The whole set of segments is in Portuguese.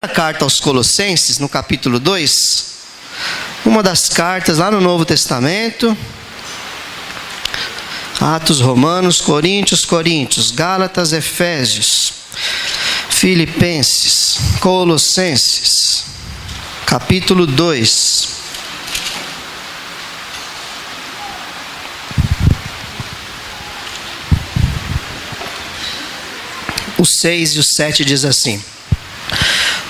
Carta aos Colossenses, no capítulo 2, uma das cartas lá no Novo Testamento. Atos, Romanos, Coríntios, Gálatas, Efésios, Filipenses, Colossenses, capítulo 2. O 6 e o 7 diz assim: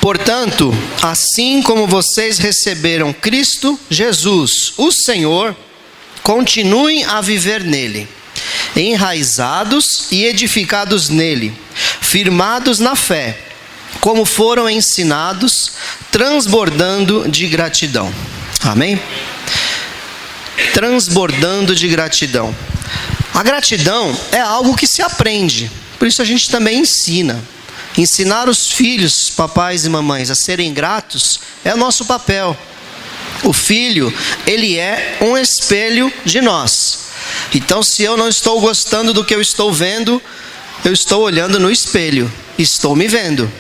portanto, assim como vocês receberam Cristo Jesus, o Senhor, continuem a viver nele, enraizados e edificados nele, firmados na fé, como foram ensinados, transbordando de gratidão. Amém? Transbordando de gratidão. A gratidão é algo que se aprende, por isso a gente também ensina. Ensinar os filhos, papais e mamães, a serem gratos é o nosso papel. O filho, ele é um espelho de nós. Então, se eu não estou gostando do que eu estou vendo, eu estou olhando no espelho, estou me vendo.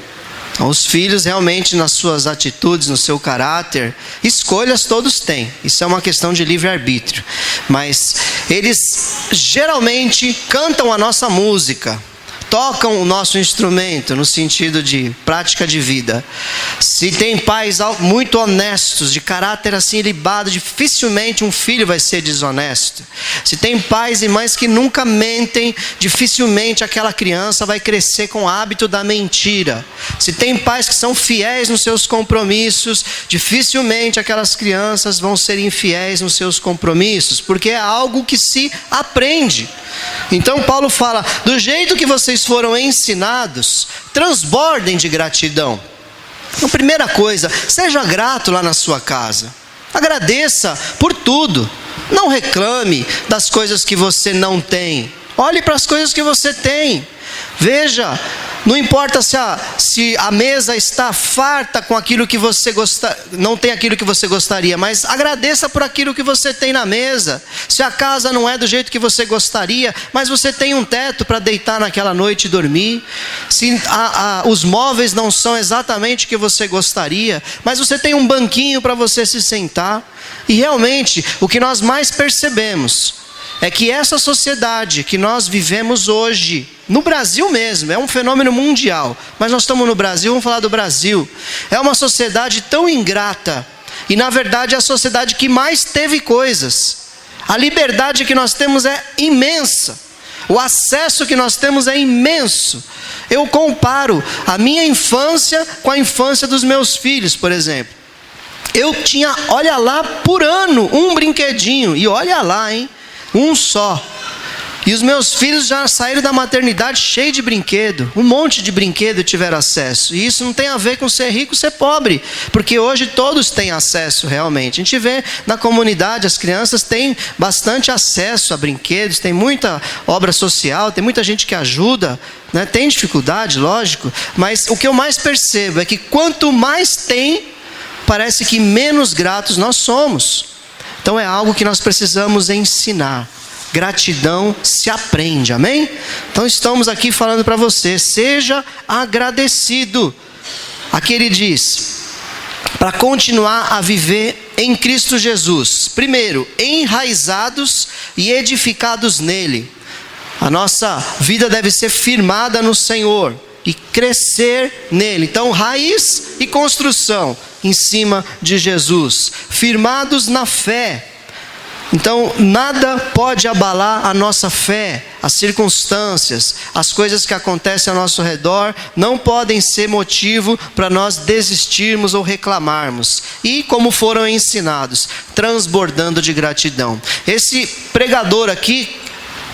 Então, os filhos realmente, nas suas atitudes, no seu caráter, escolhas todos têm. Isso é uma questão de livre-arbítrio. Mas eles geralmente cantam a nossa música, tocam o nosso instrumento no sentido de prática de vida. Se tem pais muito honestos, de caráter assim ilibado, dificilmente um filho vai ser desonesto. Se tem pais e mães que nunca mentem, dificilmente aquela criança vai crescer com o hábito da mentira. Se tem pais que são fiéis nos seus compromissos, dificilmente aquelas crianças vão ser infiéis nos seus compromissos, porque é algo que se aprende. Então Paulo fala, do jeito que vocês foram ensinados, transbordem de gratidão. Então, primeira coisa, seja grato lá na sua casa. Agradeça por tudo. Não reclame das coisas que você não tem. Olhe para as coisas que você tem. Veja, não importa se a mesa está farta com aquilo que você não tem aquilo que você gostaria, mas agradeça por aquilo que você tem na mesa. Se a casa não é do jeito que você gostaria, mas você tem um teto para deitar naquela noite e dormir. Se os móveis não são exatamente o que você gostaria, mas você tem um banquinho para você se sentar. E realmente, o que nós mais percebemos é que essa sociedade que nós vivemos hoje, no Brasil mesmo, é um fenômeno mundial, mas nós estamos no Brasil, vamos falar do Brasil, é uma sociedade tão ingrata, e na verdade é a sociedade que mais teve coisas. A liberdade que nós temos é imensa, o acesso que nós temos é imenso. Eu comparo a minha infância com a infância dos meus filhos, por exemplo. Eu tinha, olha lá, por ano, um brinquedinho, e olha lá, hein? Um só. E os meus filhos já saíram da maternidade cheio de brinquedo. Um monte de brinquedo tiveram acesso. E isso não tem a ver com ser rico ou ser pobre. Porque hoje todos têm acesso realmente. A gente vê na comunidade, as crianças têm bastante acesso a brinquedos. Tem muita obra social, tem muita gente que ajuda, né? Tem dificuldade, lógico. Mas o que eu mais percebo é que quanto mais tem, parece que menos gratos nós somos. Então é algo que nós precisamos ensinar. Gratidão se aprende, amém? Então estamos aqui falando para você, seja agradecido. Aqui ele diz, para continuar a viver em Cristo Jesus. Primeiro, enraizados e edificados nele. A nossa vida deve ser firmada no Senhor e crescer nele. Então, raiz e construção em cima de Jesus, firmados na fé. Então, nada pode abalar a nossa fé. As circunstâncias, as coisas que acontecem ao nosso redor não podem ser motivo para nós desistirmos ou reclamarmos. E como foram ensinados, transbordando de gratidão. Esse pregador aqui,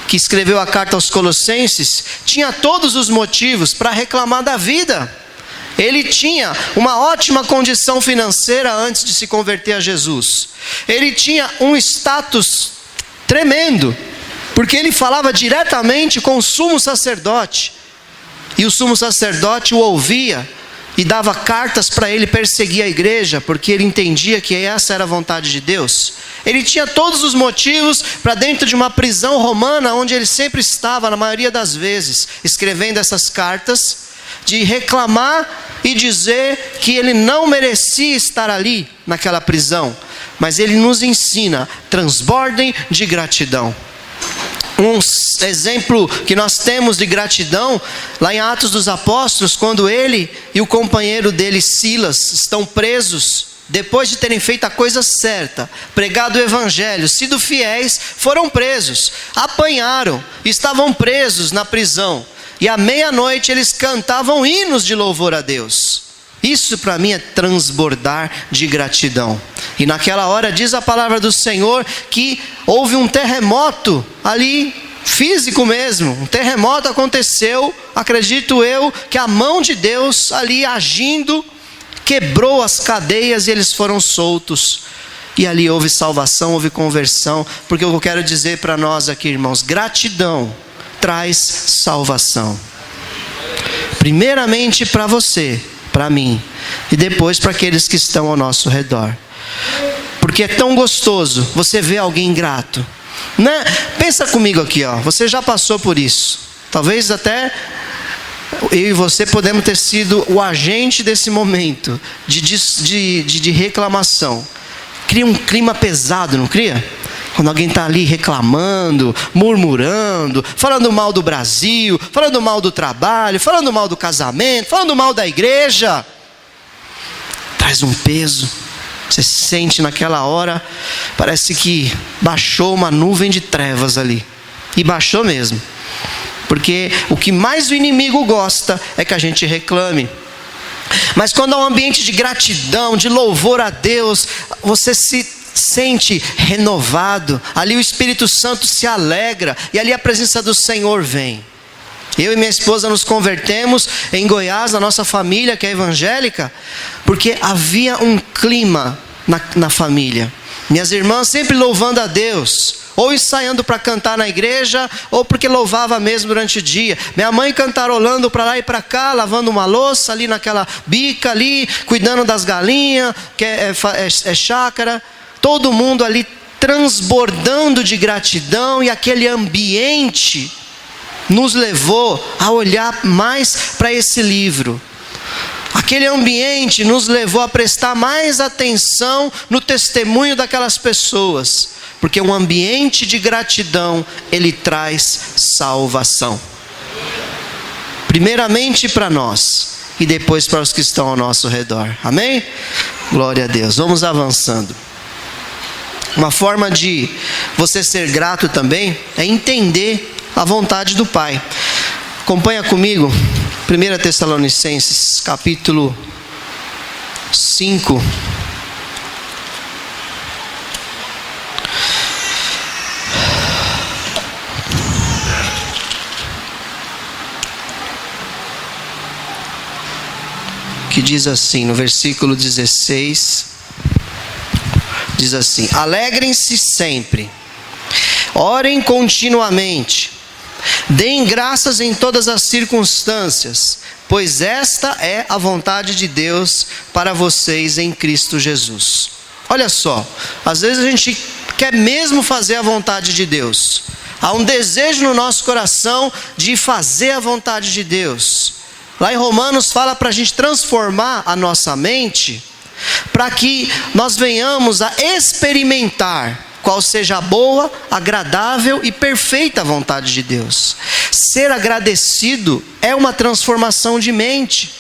que escreveu a carta aos Colossenses, tinha todos os motivos para reclamar da vida. Ele tinha uma ótima condição financeira antes de se converter a Jesus. Ele tinha um status tremendo, porque ele falava diretamente com o sumo sacerdote. E o sumo sacerdote o ouvia e dava cartas para ele perseguir a igreja, porque ele entendia que essa era a vontade de Deus. Ele tinha todos os motivos para, dentro de uma prisão romana, onde ele sempre estava, na maioria das vezes, escrevendo essas cartas, de reclamar e dizer que ele não merecia estar ali, naquela prisão. Mas ele nos ensina, transbordem de gratidão. Um exemplo que nós temos de gratidão, lá em Atos dos Apóstolos, quando ele e o companheiro dele, Silas, estão presos, depois de terem feito a coisa certa, pregado o evangelho, sido fiéis, foram presos, apanharam, estavam presos na prisão, e à meia-noite eles cantavam hinos de louvor a Deus. Isso para mim é transbordar de gratidão. E naquela hora diz a palavra do Senhor que houve um terremoto ali, físico mesmo. Um terremoto aconteceu, acredito eu, que a mão de Deus ali agindo, quebrou as cadeias e eles foram soltos. E ali houve salvação, houve conversão. Porque eu quero dizer para nós aqui, irmãos, gratidão traz salvação. Primeiramente para você, para mim, e depois para aqueles que estão ao nosso redor. Porque é tão gostoso você ver alguém ingrato, né? Pensa comigo aqui, ó. Você já passou por isso. Talvez até eu e você podemos ter sido o agente desse momento de reclamação. Cria um clima pesado, não cria? Quando alguém está ali reclamando, murmurando, falando mal do Brasil, falando mal do trabalho, falando mal do casamento, falando mal da igreja. Traz um peso. Você se sente naquela hora, parece que baixou uma nuvem de trevas ali. E baixou mesmo. Porque o que mais o inimigo gosta é que a gente reclame. Mas quando há um ambiente de gratidão, de louvor a Deus, você se sente renovado. Ali o Espírito Santo se alegra. E ali a presença do Senhor vem. Eu e minha esposa nos convertemos em Goiás, na nossa família que é evangélica, porque havia um clima na família. Minhas irmãs sempre louvando a Deus, ou ensaiando para cantar na igreja, ou porque louvava mesmo durante o dia. Minha mãe cantarolando para lá e para cá, lavando uma louça ali naquela bica ali, cuidando das galinhas, que é chácara. Todo mundo ali transbordando de gratidão, e aquele ambiente nos levou a olhar mais para esse livro. Aquele ambiente nos levou a prestar mais atenção no testemunho daquelas pessoas. Porque um ambiente de gratidão, ele traz salvação. Primeiramente para nós, e depois para os que estão ao nosso redor. Amém? Glória a Deus. Vamos avançando. Uma forma de você ser grato também é entender a vontade do Pai. Acompanha comigo 1 Tessalonicenses capítulo 5. Que diz assim, no versículo 16, diz assim: alegrem-se sempre, orem continuamente, deem graças em todas as circunstâncias, pois esta é a vontade de Deus para vocês em Cristo Jesus. Olha só, às vezes a gente quer mesmo fazer a vontade de Deus. Há um desejo no nosso coração de fazer a vontade de Deus. Lá em Romanos fala para a gente transformar a nossa mente, para que nós venhamos a experimentar qual seja a boa, agradável e perfeita vontade de Deus. Ser agradecido é uma transformação de mente.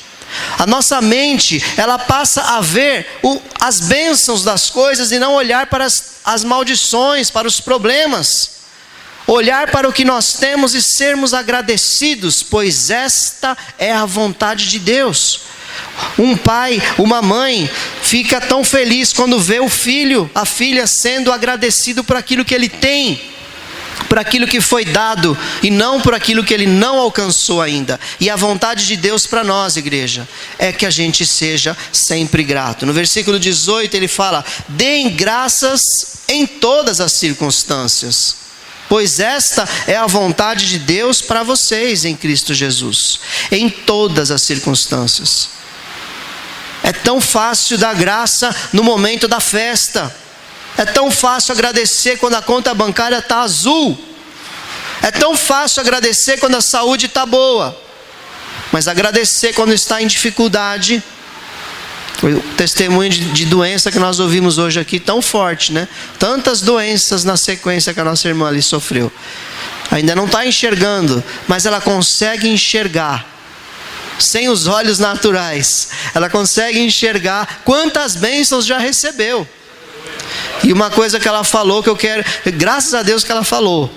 A nossa mente, ela passa a ver as bênçãos das coisas e não olhar para as maldições, para os problemas. Olhar para o que nós temos e sermos agradecidos, pois esta é a vontade de Deus. Um pai, uma mãe, fica tão feliz quando vê o filho, a filha sendo agradecido por aquilo que ele tem, por aquilo que foi dado, e não por aquilo que ele não alcançou ainda. E a vontade de Deus para nós, igreja, é que a gente seja sempre grato. No versículo 18 ele fala: deem graças em todas as circunstâncias, pois esta é a vontade de Deus para vocês em Cristo Jesus. Em todas as circunstâncias. É tão fácil dar graça no momento da festa. É tão fácil agradecer quando a conta bancária está azul. É tão fácil agradecer quando a saúde está boa. mas agradecer quando está em dificuldade. O testemunho de doença que nós ouvimos hoje aqui, tão forte, né? Tantas doenças na sequência que a nossa irmã ali sofreu. Ainda não está enxergando, mas ela consegue enxergar. Sem os olhos naturais, ela consegue enxergar quantas bênçãos já recebeu. E uma coisa que ela falou, que eu quero, graças a Deus que ela falou,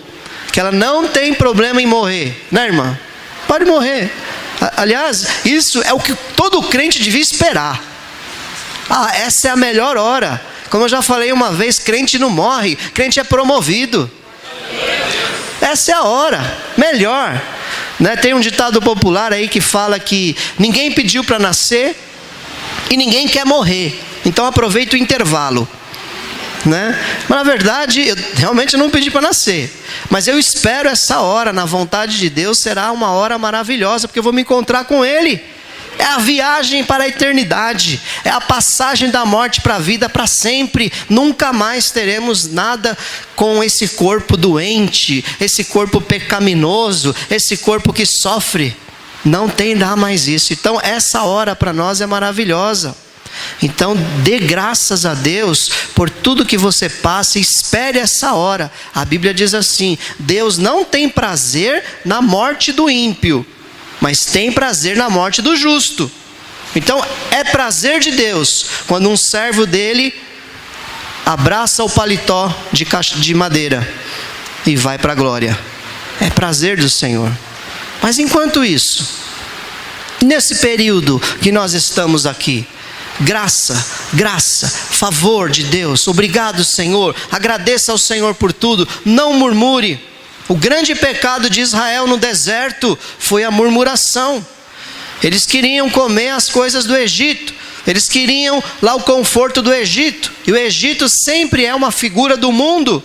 que ela não tem problema em morrer, né, irmã? Pode morrer. Aliás, isso é o que todo crente devia esperar. Essa é a melhor hora. Como eu já falei uma vez, crente não morre, crente é promovido. Essa é a hora, melhor. Né? Tem um ditado popular aí que fala que ninguém pediu para nascer e ninguém quer morrer. Então aproveita o intervalo. Né? Mas na verdade, eu realmente não pedi para nascer. Mas eu espero essa hora, na vontade de Deus, será uma hora maravilhosa, porque eu vou me encontrar com Ele. É a viagem para a eternidade, é a passagem da morte para a vida para sempre. Nunca mais teremos nada com esse corpo doente, esse corpo pecaminoso, esse corpo que sofre. Não terá mais isso. Então essa hora para nós é maravilhosa. Então dê graças a Deus por tudo que você passa e espere essa hora. A Bíblia diz assim: Deus não tem prazer na morte do ímpio, mas tem prazer na morte do justo. Então é prazer de Deus quando um servo dele abraça o paletó de madeira e vai para a glória. É prazer do Senhor. Mas enquanto isso, nesse período que nós estamos aqui, graça, favor de Deus, obrigado, Senhor, agradeça ao Senhor por tudo, não murmure. O grande pecado de Israel no deserto foi a murmuração. Eles queriam comer as coisas do Egito, eles queriam lá o conforto do Egito, e o Egito sempre é uma figura do mundo.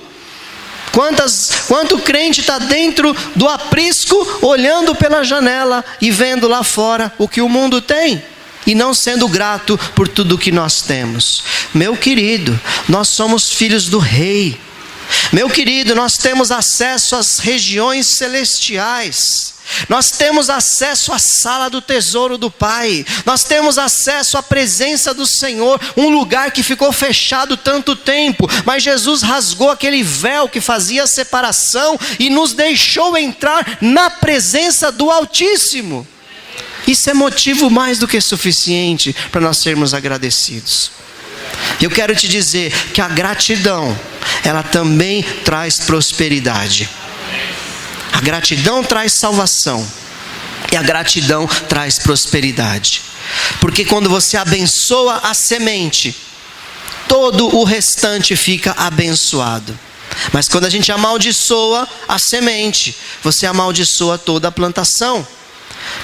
Quanto crente está dentro do aprisco, olhando pela janela e vendo lá fora o que o mundo tem, e não sendo grato por tudo que nós temos. Meu querido, nós somos filhos do Rei. Meu querido, nós temos acesso às regiões celestiais. Nós temos acesso à sala do tesouro do Pai. Nós temos acesso à presença do Senhor, um lugar que ficou fechado tanto tempo, mas Jesus rasgou aquele véu que fazia a separação e nos deixou entrar na presença do Altíssimo. Isso é motivo mais do que suficiente para nós sermos agradecidos. Eu quero te dizer que a gratidão, ela também traz prosperidade. A gratidão traz salvação e a gratidão traz prosperidade. Porque quando você abençoa a semente, todo o restante fica abençoado. Mas quando a gente amaldiçoa a semente, você amaldiçoa toda a plantação.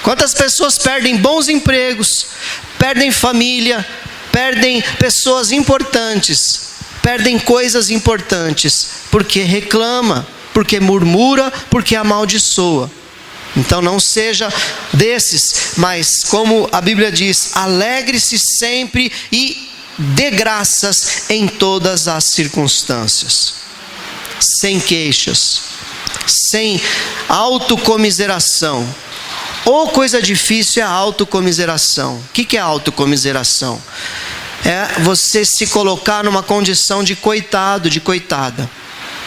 Quantas pessoas perdem bons empregos, perdem família, perdem pessoas importantes, perdem coisas importantes, porque reclama, porque murmura, porque amaldiçoa. Então não seja desses, mas como a Bíblia diz, alegre-se sempre e dê graças em todas as circunstâncias, sem queixas, sem autocomiseração. Ou coisa difícil é a autocomiseração. O que é autocomiseração? É você se colocar numa condição de coitado, de coitada.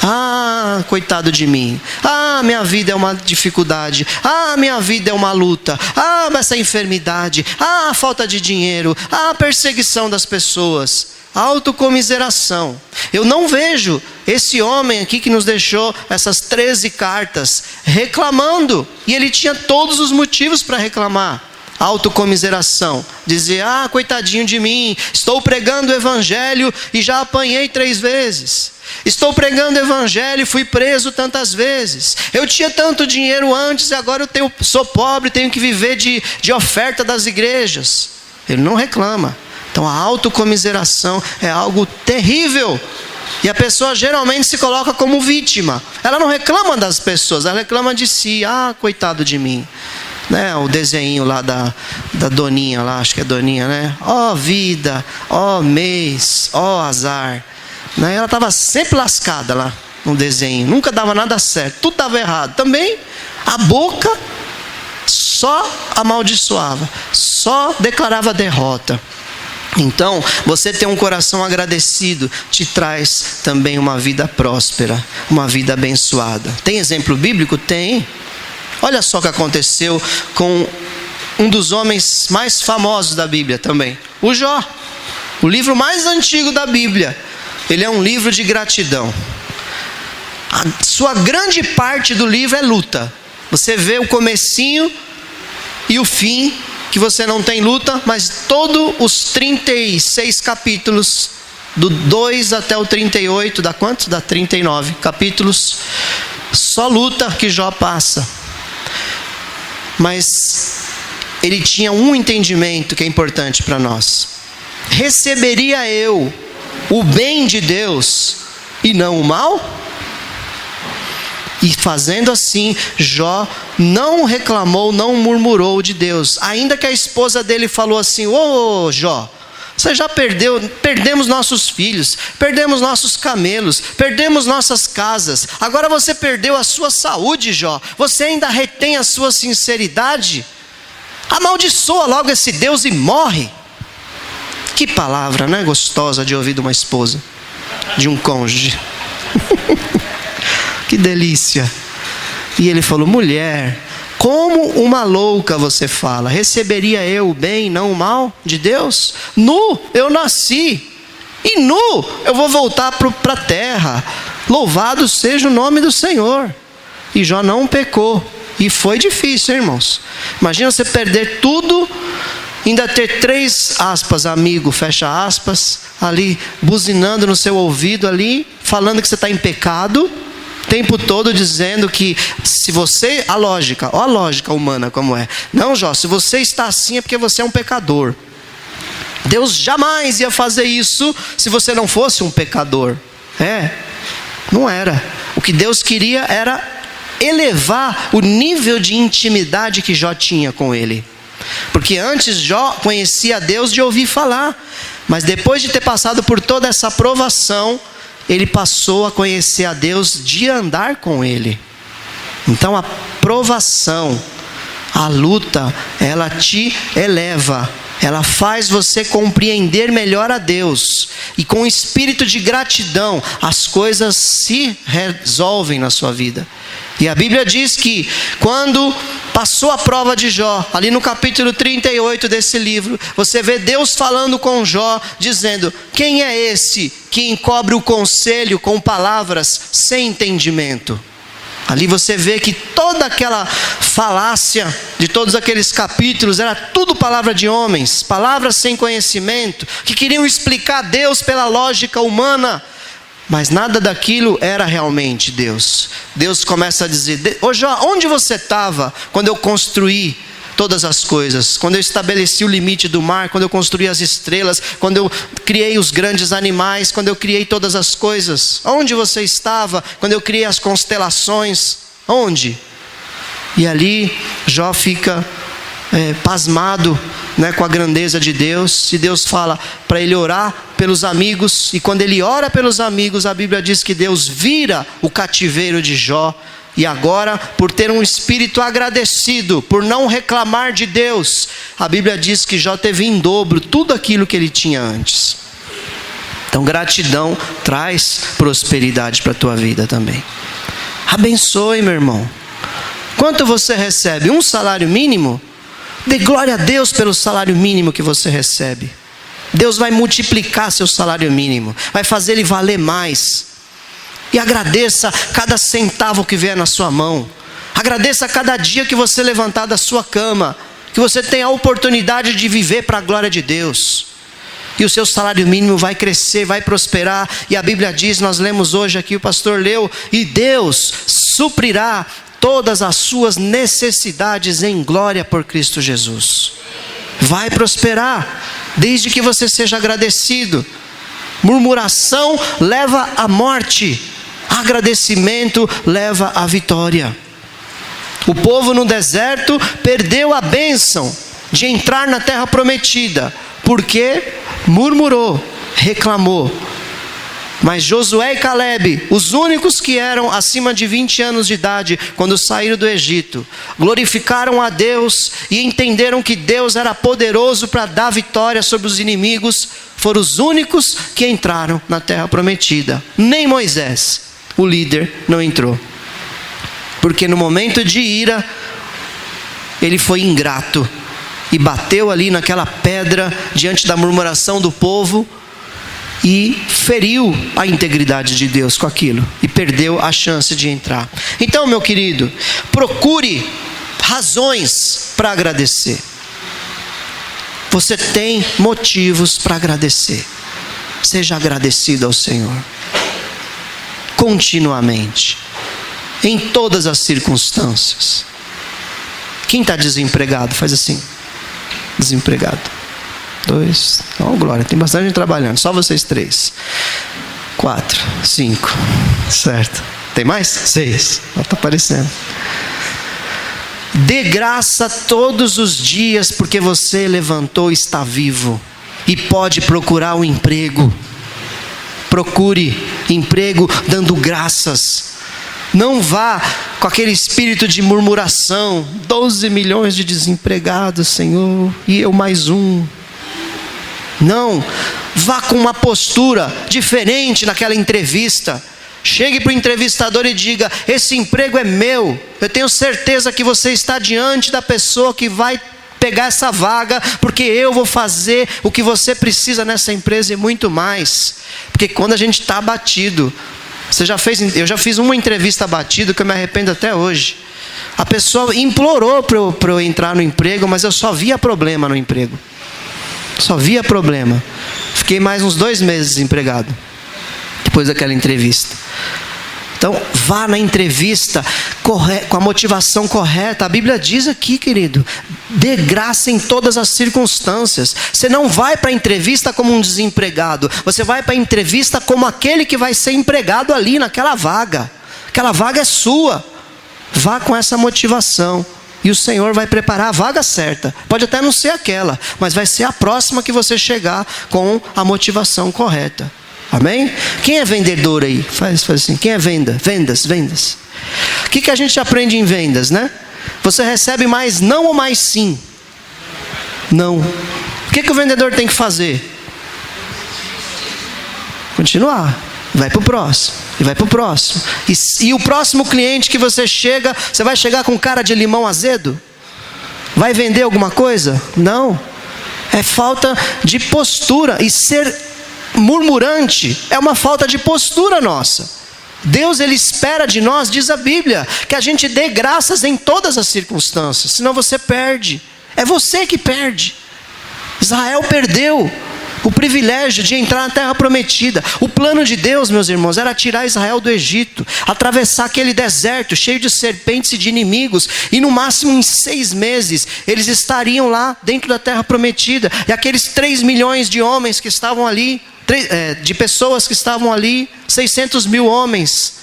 Ah, coitado de mim. Ah, minha vida é uma dificuldade. Ah, minha vida é uma luta. Ah, essa enfermidade. Ah, falta de dinheiro. Ah, perseguição das pessoas. Autocomiseração. Eu não vejo esse homem aqui que nos deixou essas 13 cartas reclamando. E ele tinha todos os motivos para reclamar. Autocomiseração. Dizer, ah, coitadinho de mim. Estou pregando o evangelho e já apanhei 3 vezes. Estou pregando o evangelho e fui preso tantas vezes. Eu tinha tanto dinheiro antes e agora sou pobre, tenho que viver de oferta das igrejas. Ele não reclama. Então a autocomiseração é algo terrível. E a pessoa geralmente se coloca como vítima. Ela não reclama das pessoas, ela reclama de si. Ah, coitado de mim. Né? O desenho lá da Doninha, lá, acho que é Doninha, né? Ó vida, ó mês, ó azar. Né? Ela estava sempre lascada lá no desenho. Nunca dava nada certo, tudo estava errado. Também a boca só amaldiçoava, só declarava derrota. Então, você ter um coração agradecido te traz também uma vida próspera, uma vida abençoada. Tem exemplo bíblico? Tem. Olha só o que aconteceu com um dos homens mais famosos da Bíblia também, o Jó. O livro mais antigo da Bíblia. Ele é um livro de gratidão. A sua grande parte do livro é luta. Você vê o comecinho e o fim, que você não tem luta, mas todos os 36 capítulos, do 2 até o 38, dá quantos? Dá 39 capítulos, só luta que Jó passa. Mas ele tinha um entendimento que é importante para nós. Receberia eu o bem de Deus e não o mal? E fazendo assim, Jó não reclamou, não murmurou de Deus. Ainda que a esposa dele falou assim: ô Jó, você já perdemos nossos filhos, perdemos nossos camelos, perdemos nossas casas. Agora você perdeu a sua saúde, Jó. Você ainda retém a sua sinceridade? Amaldiçoa logo esse Deus e morre. Que palavra, né? Gostosa de ouvir de uma esposa, de um cônjuge. Que delícia. E ele falou: mulher, como uma louca você fala. Receberia eu o bem, não o mal de Deus? Nu eu nasci, e nu eu vou voltar para a terra. Louvado seja o nome do Senhor. E Jó não pecou. E foi difícil, hein, irmãos. Imagina você perder tudo, ainda ter 3 aspas, amigo, fecha aspas, ali buzinando no seu ouvido ali, falando que você está em pecado, o tempo todo dizendo que se você, ó a lógica humana como é. Não, Jó, se você está assim é porque você é um pecador. Deus jamais ia fazer isso se você não fosse um pecador. Não era. O que Deus queria era elevar o nível de intimidade que Jó tinha com ele. Porque antes Jó conhecia a Deus de ouvir falar, mas depois de ter passado por toda essa provação, ele passou a conhecer a Deus de andar com ele. Então a provação, a luta, ela te eleva, ela faz você compreender melhor a Deus. E com o espírito de gratidão, as coisas se resolvem na sua vida. E a Bíblia diz que quando passou a prova de Jó, ali no capítulo 38 desse livro, você vê Deus falando com Jó, dizendo: quem é esse que encobre o conselho com palavras sem entendimento? Ali você vê que toda aquela falácia de todos aqueles capítulos era tudo palavra de homens, palavras sem conhecimento, que queriam explicar Deus pela lógica humana. Mas nada daquilo era realmente Deus. Deus começa a dizer: ô Jó, onde você estava quando eu construí todas as coisas? Quando eu estabeleci o limite do mar, quando eu construí as estrelas, quando eu criei os grandes animais, quando eu criei todas as coisas? Onde você estava quando eu criei as constelações? Onde? E ali Jó fica pasmado, né, com a grandeza de Deus. E Deus fala para ele orar pelos amigos, e quando ele ora pelos amigos, a Bíblia diz que Deus vira o cativeiro de Jó. E agora, por ter um espírito agradecido, por não reclamar de Deus, a Bíblia diz que Jó teve em dobro tudo aquilo que ele tinha antes. Então gratidão traz prosperidade para a tua vida também. Abençoe, meu irmão. Quanto você recebe? Um salário mínimo? Dê glória a Deus pelo salário mínimo que você recebe. Deus vai multiplicar seu salário mínimo, vai fazer ele valer mais. E agradeça cada centavo que vier na sua mão. Agradeça cada dia que você levantar da sua cama, que você tem a oportunidade de viver para a glória de Deus. E o seu salário mínimo vai crescer, vai prosperar. E a Bíblia diz, nós lemos hoje aqui, o pastor leu: e Deus suprirá todas as suas necessidades em glória por Cristo Jesus. Vai prosperar, desde que você seja agradecido. Murmuração leva à morte, agradecimento leva à vitória. O povo no deserto perdeu a bênção de entrar na terra prometida, porque murmurou, reclamou. Mas Josué e Calebe, os únicos que eram acima de 20 anos de idade, quando saíram do Egito, glorificaram a Deus e entenderam que Deus era poderoso para dar vitória sobre os inimigos, foram os únicos que entraram na terra prometida. Nem Moisés, o líder, não entrou. Porque no momento de ira, ele foi ingrato e bateu ali naquela pedra diante da murmuração do povo e feriu a integridade de Deus com aquilo e perdeu a chance de entrar. Então, meu querido, procure razões para agradecer. Você tem motivos para agradecer. Seja agradecido ao Senhor continuamente, em todas as circunstâncias. Quem está desempregado, faz assim. Desempregado. 2, oh glória, tem bastante gente trabalhando, só vocês 3, 4, 5, certo, tem mais? 6, está aparecendo. Dê graça todos os dias, porque você levantou e está vivo, e pode procurar um emprego. Procure emprego dando graças. Não vá com aquele espírito de murmuração. 12 milhões de desempregados, Senhor, e eu mais um. Não, vá com uma postura diferente naquela entrevista. Chegue para o entrevistador e diga: esse emprego é meu. Eu tenho certeza que você está diante da pessoa que vai pegar essa vaga, porque eu vou fazer o que você precisa nessa empresa e muito mais. Porque quando a gente está abatido, eu já fiz uma entrevista abatido que eu me arrependo até hoje. A pessoa implorou para eu entrar no emprego, mas eu só via problema no emprego. Só via problema. Fiquei mais uns 2 meses desempregado depois daquela entrevista. Então, vá na entrevista com a motivação correta. A Bíblia diz aqui, querido, dê graça em todas as circunstâncias. Você não vai para a entrevista como um desempregado. Você vai para a entrevista como aquele que vai ser empregado ali naquela vaga. Aquela vaga é sua. Vá com essa motivação. E o Senhor vai preparar a vaga certa. Pode até não ser aquela, mas vai ser a próxima que você chegar com a motivação correta. Amém? Quem é vendedor aí? Faz assim. Quem é venda? Vendas. O que a gente aprende em vendas, né? Você recebe mais não ou mais sim? Não. O que o vendedor tem que fazer? Continuar. Vai para o próximo. E vai para o próximo. E o próximo cliente que você chega, você vai chegar com cara de limão azedo? Vai vender alguma coisa? Não. É falta de postura. E ser murmurante é uma falta de postura nossa. Deus, Ele espera de nós, diz a Bíblia, que a gente dê graças em todas as circunstâncias. Senão você perde. É você que perde. Israel perdeu o privilégio de entrar na terra prometida. O plano de Deus, meus irmãos, era tirar Israel do Egito, atravessar aquele deserto cheio de serpentes e de inimigos, e no máximo em 6 meses eles estariam lá dentro da terra prometida. E aqueles 3 milhões de homens que estavam ali, de pessoas que estavam ali, 600 mil homens,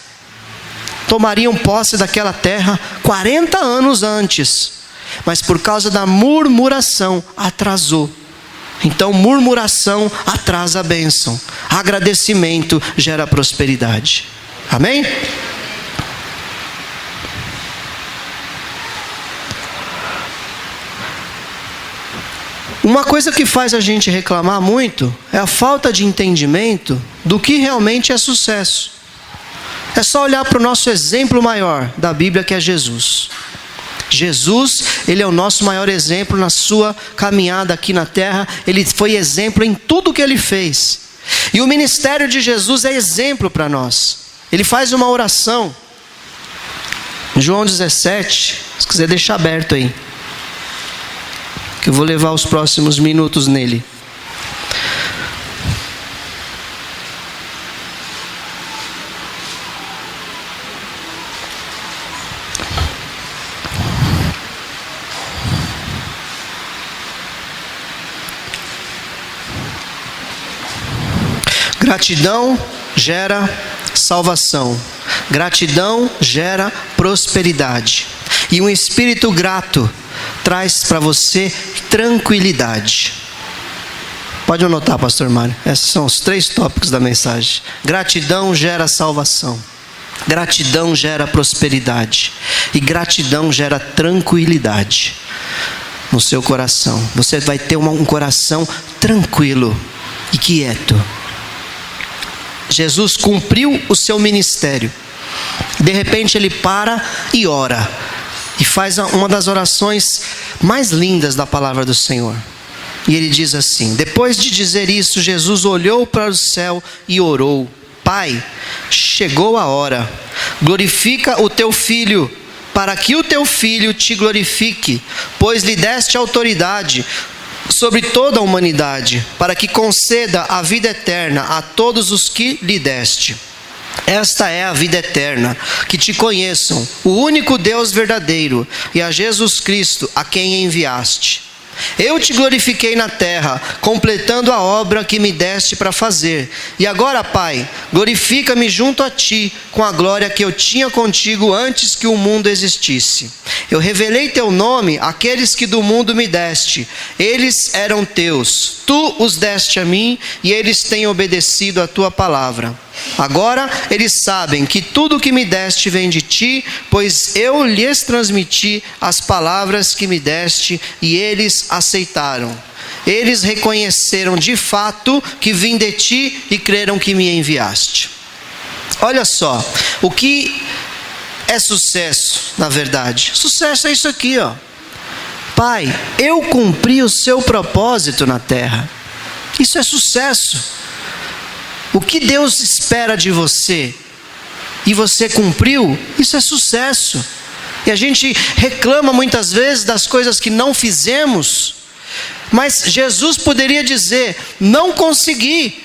tomariam posse daquela terra 40 anos antes, mas por causa da murmuração atrasou. Então, murmuração atrasa a bênção. Agradecimento gera prosperidade. Amém? Uma coisa que faz a gente reclamar muito é a falta de entendimento do que realmente é sucesso. É só olhar para o nosso exemplo maior da Bíblia, que é Jesus. Jesus, Ele é o nosso maior exemplo na sua caminhada aqui na terra. Ele foi exemplo em tudo que Ele fez. E o ministério de Jesus é exemplo para nós. Ele faz uma oração. João 17, se quiser deixar aberto aí, que eu vou levar os próximos minutos nele. Gratidão gera salvação. Gratidão gera prosperidade. E um espírito grato traz para você tranquilidade. Pode anotar, pastor Mário. Esses são os 3 tópicos da mensagem. Gratidão gera salvação. Gratidão gera prosperidade. E gratidão gera tranquilidade no seu coração. Você vai ter um coração tranquilo e quieto. Jesus cumpriu o seu ministério. De repente ele para e ora. E faz uma das orações mais lindas da palavra do Senhor. E ele diz assim: depois de dizer isso, Jesus olhou para o céu e orou: Pai, chegou a hora. Glorifica o teu filho, para que o teu filho te glorifique, pois lhe deste autoridade sobre toda a humanidade, para que conceda a vida eterna a todos os que lhe deste. Esta é a vida eterna, que te conheçam, o único Deus verdadeiro, e a Jesus Cristo, a quem enviaste. Eu te glorifiquei na terra, completando a obra que me deste para fazer. E agora, Pai, glorifica-me junto a ti, com a glória que eu tinha contigo antes que o mundo existisse. Eu revelei teu nome àqueles que do mundo me deste. Eles eram teus, tu os deste a mim, e eles têm obedecido a tua palavra. Agora eles sabem que tudo o que me deste vem de ti, pois eu lhes transmiti as palavras que me deste e eles aceitaram. Eles reconheceram de fato que vim de ti e creram que me enviaste. Olha só, o que é sucesso, na verdade? Sucesso é isso aqui, ó. Pai, eu cumpri o seu propósito na terra. Isso é sucesso. O que Deus espera de você e você cumpriu, isso é sucesso. E a gente reclama muitas vezes das coisas que não fizemos, mas Jesus poderia dizer: não consegui.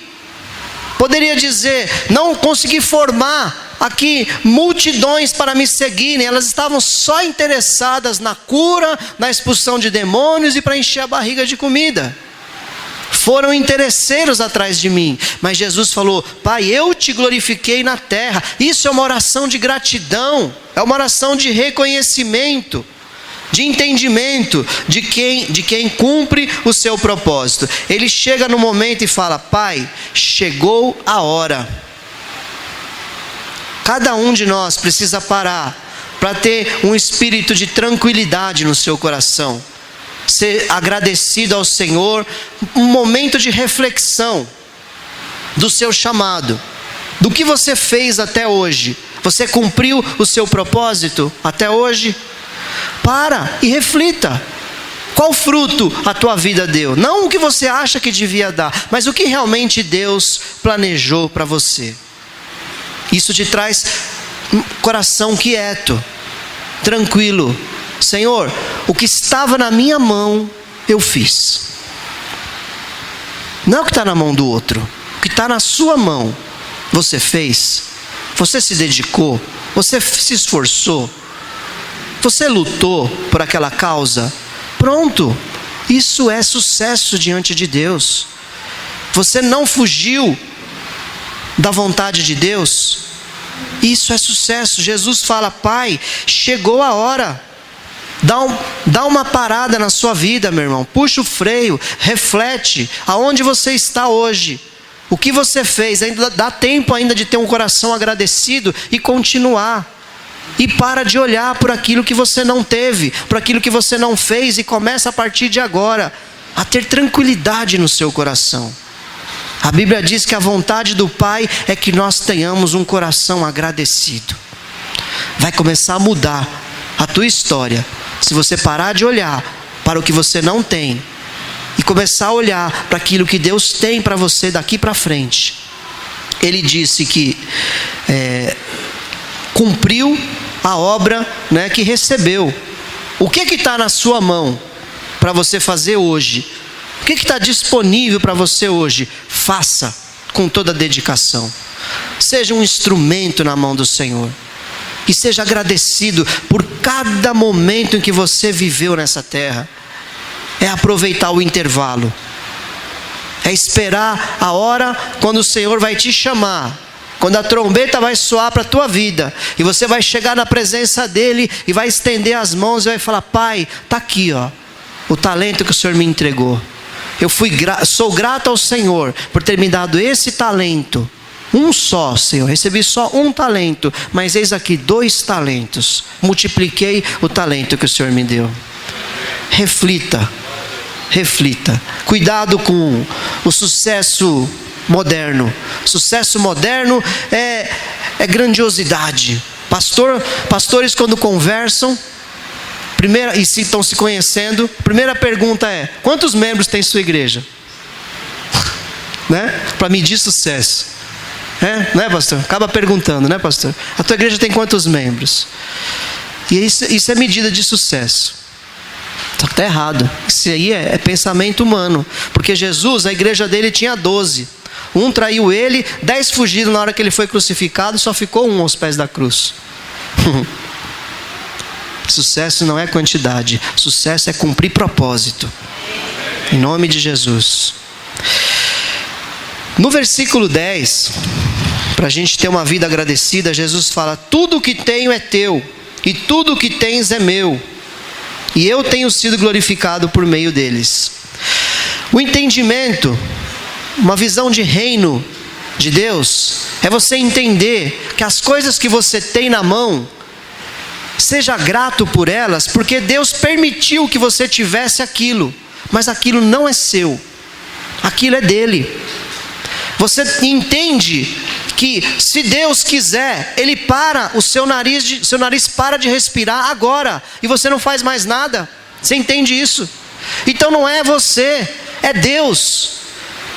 Poderia dizer: não consegui formar aqui multidões para me seguirem. Elas estavam só interessadas na cura, na expulsão de demônios e para encher a barriga de comida. Foram interesseiros atrás de mim. Mas Jesus falou: Pai, eu te glorifiquei na terra. Isso é uma oração de gratidão. É uma oração de reconhecimento, de entendimento de quem cumpre o seu propósito. Ele chega no momento e fala: Pai, chegou a hora. Cada um de nós precisa parar para ter um espírito de tranquilidade no seu coração. Ser agradecido ao Senhor, um momento de reflexão do seu chamado, do que você fez até hoje. Você cumpriu o seu propósito até hoje? Para e reflita. Qual fruto a tua vida deu? Não o que você acha que devia dar, mas o que realmente Deus planejou para você. Isso te traz um coração quieto, tranquilo. Senhor, o que estava na minha mão, eu fiz. Não é o que está na mão do outro. O que está na sua mão, você fez. Você se dedicou. Você se esforçou. Você lutou por aquela causa. Pronto. Isso é sucesso diante de Deus. Você não fugiu da vontade de Deus. Isso é sucesso. Jesus fala: Pai, chegou a hora. Dá uma parada na sua vida, meu irmão. Puxa o freio, reflete aonde você está hoje. O que você fez? Ainda dá tempo ainda de ter um coração agradecido e continuar. E para de olhar por aquilo que você não teve, por aquilo que você não fez, e começa a partir de agora a ter tranquilidade no seu coração. A Bíblia diz que a vontade do Pai é que nós tenhamos um coração agradecido. Vai começar a mudar a tua história se você parar de olhar para o que você não tem e começar a olhar para aquilo que Deus tem para você daqui para frente. Ele disse que cumpriu a obra, né, que recebeu. O que está na sua mão para você fazer hoje? O que está disponível para você hoje? Faça com toda a dedicação. Seja um instrumento na mão do Senhor. E seja agradecido por cada momento em que você viveu nessa terra. É aproveitar o intervalo. É esperar a hora quando o Senhor vai te chamar. Quando a trombeta vai soar para a tua vida. E você vai chegar na presença dEle e vai estender as mãos e vai falar: Pai, está aqui, ó, o talento que o Senhor me entregou. sou grato ao Senhor por ter me dado esse talento. Um só, Senhor, recebi só um talento, mas eis aqui 2 talentos. Multipliquei o talento que o Senhor me deu. Reflita. Cuidado com o sucesso moderno. Sucesso moderno é grandiosidade. Pastores quando conversam, e se estão se conhecendo, primeira pergunta é: quantos membros tem sua igreja? Né? Para medir sucesso. Né, pastor? Acaba perguntando, né, pastor? A tua igreja tem quantos membros? E isso é medida de sucesso. Só que está errado. Isso aí é pensamento humano. Porque Jesus, a igreja dele tinha 12. Um traiu ele, 10 fugiram na hora que ele foi crucificado, só ficou um aos pés da cruz. Sucesso não é quantidade. Sucesso é cumprir propósito. Em nome de Jesus. No versículo 10, para a gente ter uma vida agradecida, Jesus fala: tudo o que tenho é teu, e tudo o que tens é meu, e eu tenho sido glorificado por meio deles. O entendimento, uma visão de reino de Deus, é você entender que as coisas que você tem na mão, seja grato por elas, porque Deus permitiu que você tivesse aquilo, mas aquilo não é seu, aquilo é dele. Você entende que se Deus quiser, Ele para seu nariz para de respirar agora, e você não faz mais nada. Você entende isso? Então não é você, é Deus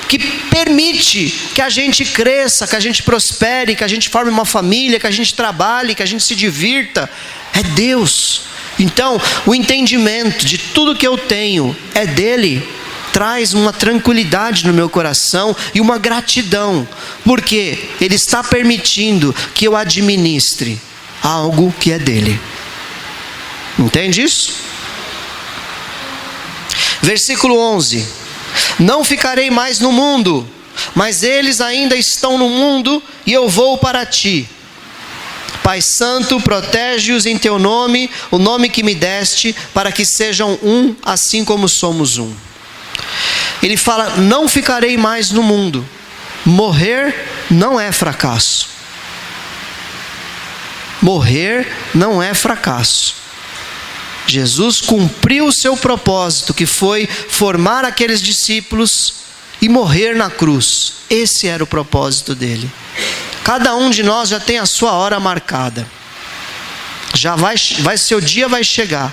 que permite que a gente cresça, que a gente prospere, que a gente forme uma família, que a gente trabalhe, que a gente se divirta. É Deus. Então o entendimento de tudo que eu tenho é dele traz uma tranquilidade no meu coração e uma gratidão, porque Ele está permitindo que eu administre algo que é dele. Entende isso? Versículo 11: não ficarei mais no mundo, mas eles ainda estão no mundo, e eu vou para ti. Pai Santo, protege-os em teu nome, o nome que me deste, para que sejam um, assim como somos um. Ele fala: não ficarei mais no mundo. Morrer não é fracasso. Morrer não é fracasso. Jesus cumpriu o seu propósito, que foi formar aqueles discípulos e morrer na cruz. Esse era o propósito dele. Cada um de nós já tem a sua hora marcada. Seu dia vai chegar.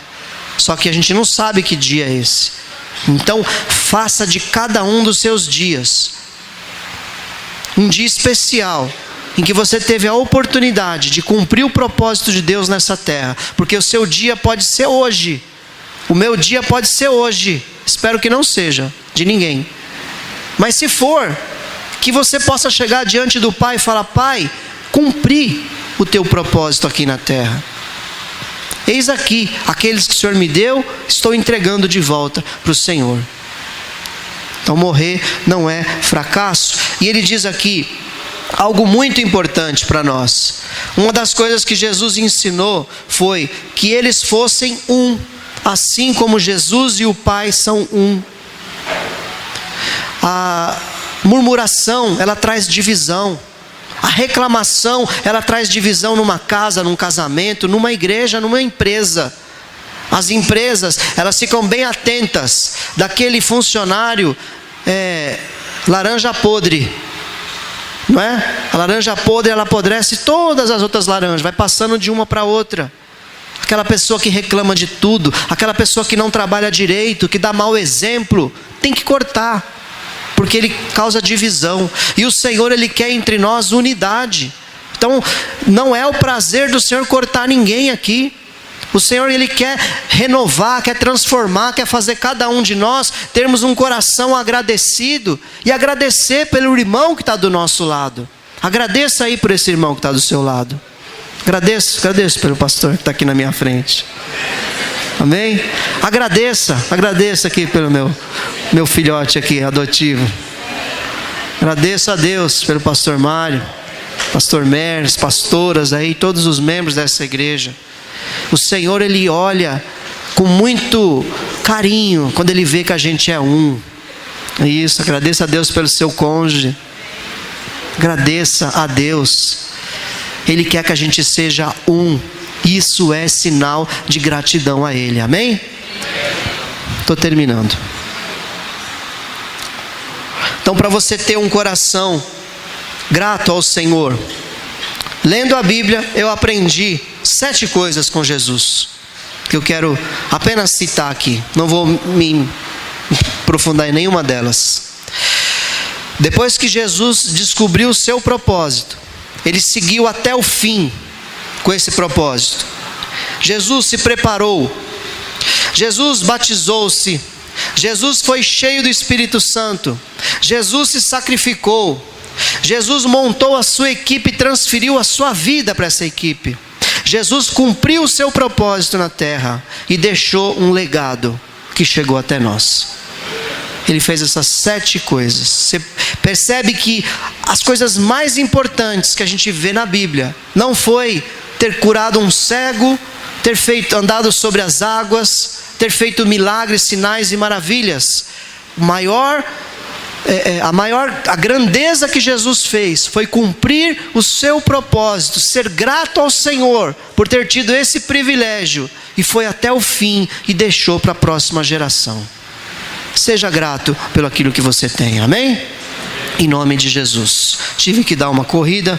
Só que a gente não sabe que dia é esse. Então, faça de cada um dos seus dias um dia especial, em que você teve a oportunidade de cumprir o propósito de Deus nessa terra. Porque o seu dia pode ser hoje. O meu dia pode ser hoje. Espero que não seja de ninguém. Mas se for, que você possa chegar diante do Pai e falar: Pai, cumpri o teu propósito aqui na terra. Eis aqui, aqueles que o Senhor me deu, estou entregando de volta para o Senhor. Então morrer não é fracasso. E ele diz aqui algo muito importante para nós. Uma das coisas que Jesus ensinou foi que eles fossem um, assim como Jesus e o Pai são um. A murmuração, ela traz divisão. A reclamação, ela traz divisão numa casa, num casamento, numa igreja, numa empresa. As empresas, elas ficam bem atentas daquele funcionário laranja podre, não é? A laranja podre, ela apodrece todas as outras laranjas, vai passando de uma para outra. Aquela pessoa que reclama de tudo, aquela pessoa que não trabalha direito, que dá mau exemplo, tem que cortar, porque ele causa divisão. E o Senhor, Ele quer entre nós unidade. Então não é o prazer do Senhor cortar ninguém aqui. O Senhor, Ele quer renovar, quer transformar, quer fazer cada um de nós termos um coração agradecido, e agradecer pelo irmão que está do nosso lado. Agradeça aí por esse irmão que está do seu lado. Agradeço pelo pastor que está aqui na minha frente. Amém? Agradeça aqui pelo meu filhote aqui, adotivo. Agradeço a Deus pelo pastor Mário, pastor Mernes, pastoras aí, todos os membros dessa igreja. O Senhor, Ele olha com muito carinho quando Ele vê que a gente é um. Isso, agradeça a Deus pelo seu cônjuge. Agradeça a Deus. Ele quer que a gente seja um. Isso é sinal de gratidão a Ele. Amém? Estou terminando. Então, para você ter um coração grato ao Senhor, lendo a Bíblia, eu aprendi 7 coisas com Jesus, que eu quero apenas citar aqui. Não vou me aprofundar em nenhuma delas. Depois que Jesus descobriu o seu propósito, ele seguiu até o fim com esse propósito. Jesus se preparou. Jesus batizou-se. Jesus foi cheio do Espírito Santo. Jesus se sacrificou. Jesus montou a sua equipe e transferiu a sua vida para essa equipe. Jesus cumpriu o seu propósito na terra e deixou um legado que chegou até nós. Ele fez essas 7 coisas. Você percebe que as coisas mais importantes que a gente vê na Bíblia não foi ter curado um cego, ter andado sobre as águas, ter feito milagres, sinais e maravilhas. A grandeza que Jesus fez foi cumprir o seu propósito, ser grato ao Senhor por ter tido esse privilégio, e foi até o fim e deixou para a próxima geração. Seja grato pelo aquilo que você tem, amém? Em nome de Jesus. Tive que dar uma corrida,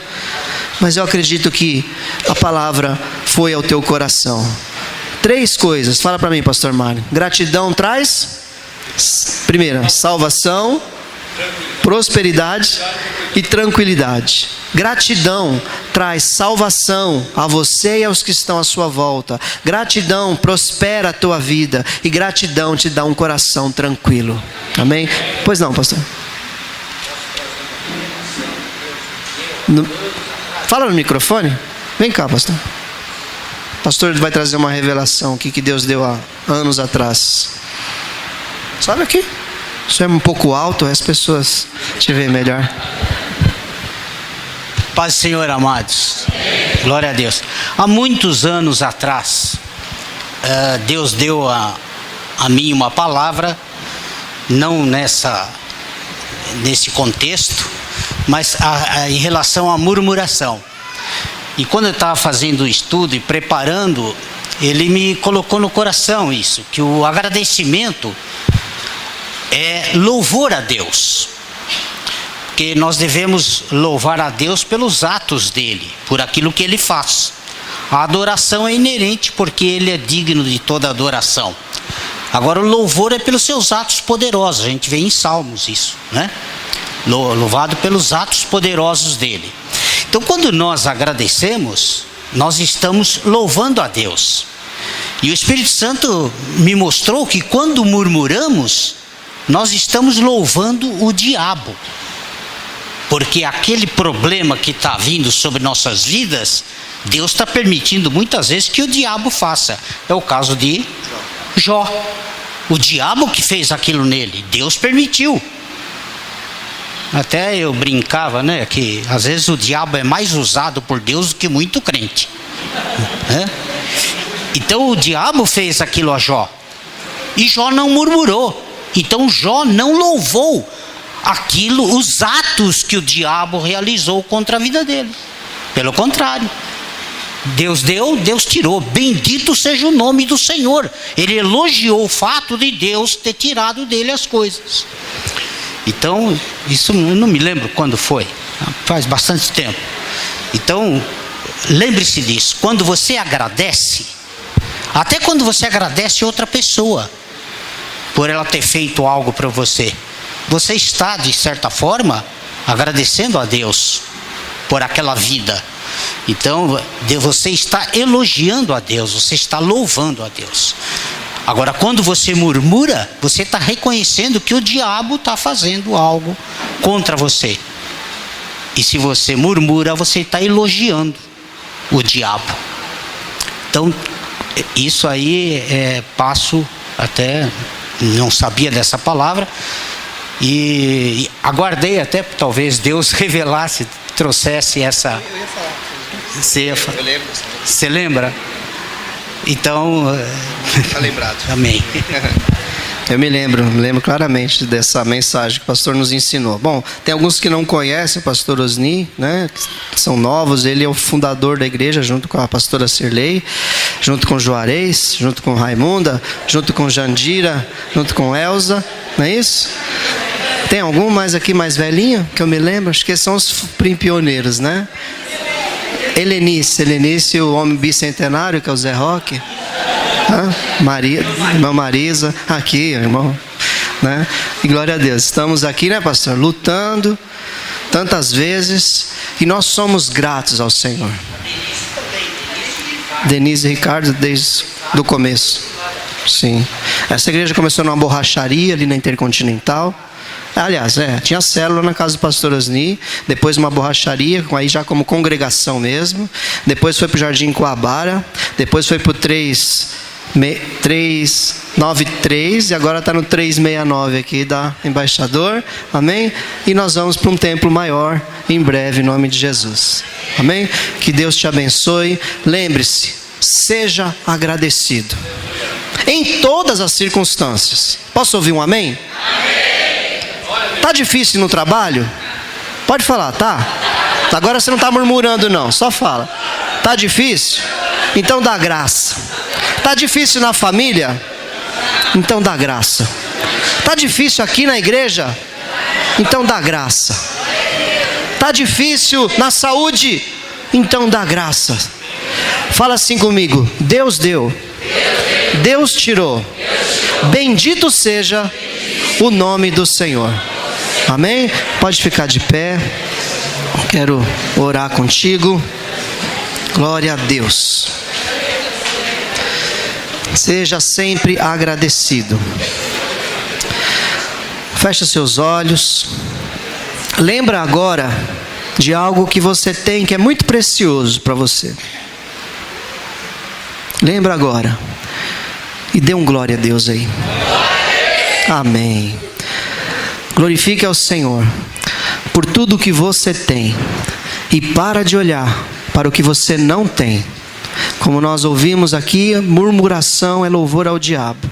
mas eu acredito que a palavra foi ao teu coração. 3 coisas, fala para mim, pastor Mário. Gratidão traz, primeira, salvação, prosperidade e tranquilidade. Gratidão traz salvação a você e aos que estão à sua volta. Gratidão prospera a tua vida. E gratidão te dá um coração tranquilo. Amém? Pois não, pastor. Fala no microfone. Vem cá, pastor. O pastor vai trazer uma revelação aqui que Deus deu há anos atrás. Sobe aqui. Isso é um pouco alto, as pessoas te veem melhor. Paz do Senhor, amados. Glória a Deus. Há muitos anos atrás, Deus deu a mim uma palavra, não nesse contexto, mas em relação à murmuração. E quando eu estava fazendo o estudo e preparando, ele me colocou no coração isso, que o agradecimento é louvor a Deus. Porque nós devemos louvar a Deus pelos atos dele, por aquilo que ele faz. A adoração é inerente, porque ele é digno de toda adoração. Agora o louvor é pelos seus atos poderosos. A gente vê em Salmos isso, né? Louvado pelos atos poderosos dele. Então quando nós agradecemos, nós estamos louvando a Deus. E o Espírito Santo me mostrou que quando murmuramos, nós estamos louvando o diabo. Porque aquele problema que está vindo sobre nossas vidas, Deus está permitindo muitas vezes que o diabo faça. É o caso de Jó. O diabo que fez aquilo nele, Deus permitiu. Até eu brincava, né, que às vezes o diabo é mais usado por Deus do que muito crente. Então o diabo fez aquilo a Jó. E Jó não murmurou. Então Jó não louvou os atos que o diabo realizou contra a vida dele. Pelo contrário, Deus deu, Deus tirou. Bendito seja o nome do Senhor. Ele elogiou o fato de Deus ter tirado dele as coisas. Então, isso eu não me lembro quando foi, faz bastante tempo. Então, lembre-se disso. Quando você agradece, até quando você agradece outra pessoa por ela ter feito algo para você, você está, de certa forma, agradecendo a Deus por aquela vida. Então, você está elogiando a Deus, você está louvando a Deus. Agora, quando você murmura, você está reconhecendo que o diabo está fazendo algo contra você. E se você murmura, você está elogiando o diabo. Então, isso aí passo até, não sabia dessa palavra, e aguardei até talvez Deus revelasse, trouxesse essa. Eu ia falar. Eu lembro. Você lembra? Então. Está lembrado. Amém. Eu me lembro claramente dessa mensagem que o pastor nos ensinou. Bom, tem alguns que não conhecem o pastor Osni, né? Que são novos. Ele é o fundador da igreja, junto com a pastora Cirlei, junto com Juarez, junto com Raimunda, junto com Jandira, junto com Elza, não é isso? Tem algum mais aqui mais velhinho que eu me lembro? Acho que são os pioneiros, né? Helenice, o homem bicentenário, que é o Zé Roque. Irmã Marisa, aqui, irmão, né? E glória a Deus, estamos aqui, né, pastor, lutando tantas vezes, e nós somos gratos ao Senhor. Denise e Ricardo desde o começo. Sim, essa igreja começou numa borracharia ali na Intercontinental. Aliás, tinha célula na casa do pastor Osni, depois uma borracharia, aí já como congregação mesmo, depois foi para o Jardim Coabara, depois foi para o 393 e agora está no 369 aqui da Embaixador, amém? E nós vamos para um templo maior em breve, em nome de Jesus, amém? Que Deus te abençoe. Lembre-se, seja agradecido em todas as circunstâncias. Posso ouvir um amém? Amém. Tá difícil no trabalho? Pode falar, tá? Agora você não está murmurando não, só fala. Tá difícil? Então dá graça. Tá difícil na família? Então dá graça. Tá difícil aqui na igreja? Então dá graça. Tá difícil na saúde? Então dá graça. Fala assim comigo: Deus deu, Deus tirou. Bendito seja o nome do Senhor. Amém? Pode ficar de pé. Quero orar contigo. Glória a Deus. Seja sempre agradecido. Fecha seus olhos. Lembra agora de algo que você tem que é muito precioso para você. Lembra agora. E dê um glória a Deus aí. Amém. Glorifique ao Senhor por tudo que você tem. E para de olhar para o que você não tem. Como nós ouvimos aqui, murmuração é louvor ao diabo.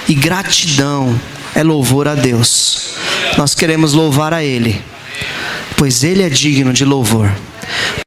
E gratidão é louvor a Deus. Nós queremos louvar a Ele, pois Ele é digno de louvor.